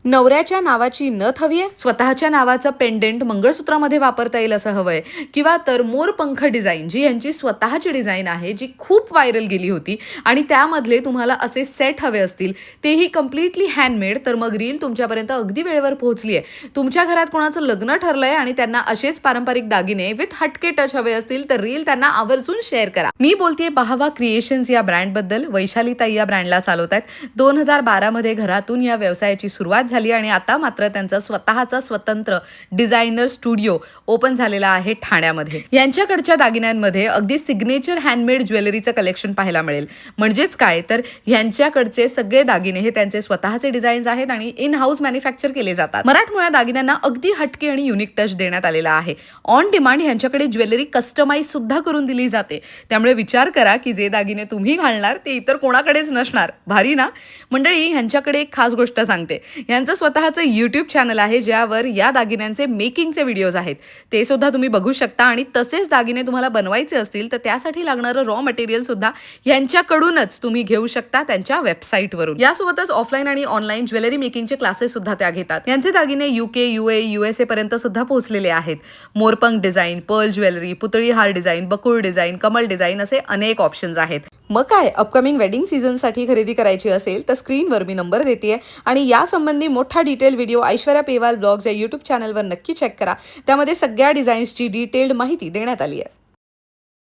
नवऱ्याच्या नावाची नथ हवी आहे, स्वतःच्या नावाचं पेंडेंट मंगळसूत्रामध्ये वापरता येईल असं हवंय, किंवा तर मोरपंख डिझाईन जी यांची स्वतःची डिझाईन आहे, जी खूप व्हायरल गेली होती आणि त्यामधले तुम्हाला असे सेट हवे असतील, तेही कम्प्लिटली हँडमेड, तर मग रील तुमच्यापर्यंत अगदी वेळेवर पोहोचली आहे. तुमच्या घरात कोणाचं लग्न ठरलंय आणि त्यांना असेच पारंपरिक दागिने विथ हटके टच हवे असतील, तर रील त्यांना आवर्जून शेअर करा. मी बोलतेय बहावा क्रिएशन्स या ब्रँडबद्दल. वैशाली ताई या ब्रँडला चालवतात. 2012 मध्ये घरातून या व्यवसायाची सुरुवात झाली आणि आता मात्र त्यांचा स्वतःचा स्वतंत्र डिझायनर स्टुडिओ ओपन झालेला आहे ठाण्यामध्ये. यांच्याकडच्या दागिन्यांमध्ये अगदी सिग्नेचर हँडमेड ज्वेलरीचं कलेक्शन पाहायला मिळेल. म्हणजेच काय, तर यांच्याकडचे सगळे दागिने हे त्यांचे स्वतःचे डिझाईन्स आहेत आणि इन हाऊस मॅन्युफॅक्चर केले जातात. मराठमोळ्या दागिन्यांना अगदी हटके आणि युनिक टच देण्यात आलेला आहे. ऑन डिमांड यांच्याकडे ज्वेलरी कस्टमाइज सुद्धा करून दिली जाते. त्यामुळे विचार करा की जे दागिने तुम्ही घालणार ते इतर कोणाकडेच नसणार. भारी ना? मंडळी, यांच्याकडे एक खास गोष्ट सांगते. यांचं स्वतःचं यूट्यूब चॅनल आहे, ज्यावर या दागिन्यांचे मेकिंगचे व्हिडिओज आहेत. ते सुद्धा तुम्ही बघू शकता आणि तसेच दागिने तुम्हाला बनवायचे असतील तर त्यासाठी लागणारं रॉ मटेरियल सुद्धा यांच्याकडूनच तुम्ही घेऊ शकता त्यांच्या वेबसाईटवरून. यासोबतच ऑफलाईन आणि ऑनलाईन ज्वेलरी मेकिंगचे क्लासेस सुद्धा त्या घेतात. यांचे दागिने UK, UAE, USA पर्यंत सुद्धा पोहोचलेले आहेत. मोरपंख डिझाईन, पर्ल ज्वेलरी, पुतळी हार डिझाईन, बकुळ डिझाईन, कमल डिझाईन असे अनेक ऑप्शन्स आहेत. मग काय, अपकमिंग वेडिंग सीझनसाठी खरेदी करायची असेल तर स्क्रीनवर मी नंबर देते आणि यासंबंधी मोठा detail video Aishwarya Pewal blogs या यूट्यूब चॅनलवर नक्की चेक करा. त्यामध्ये सगळ्या डिझाईन्सची डिटेल्ड माहिती देण्यात आली आहे.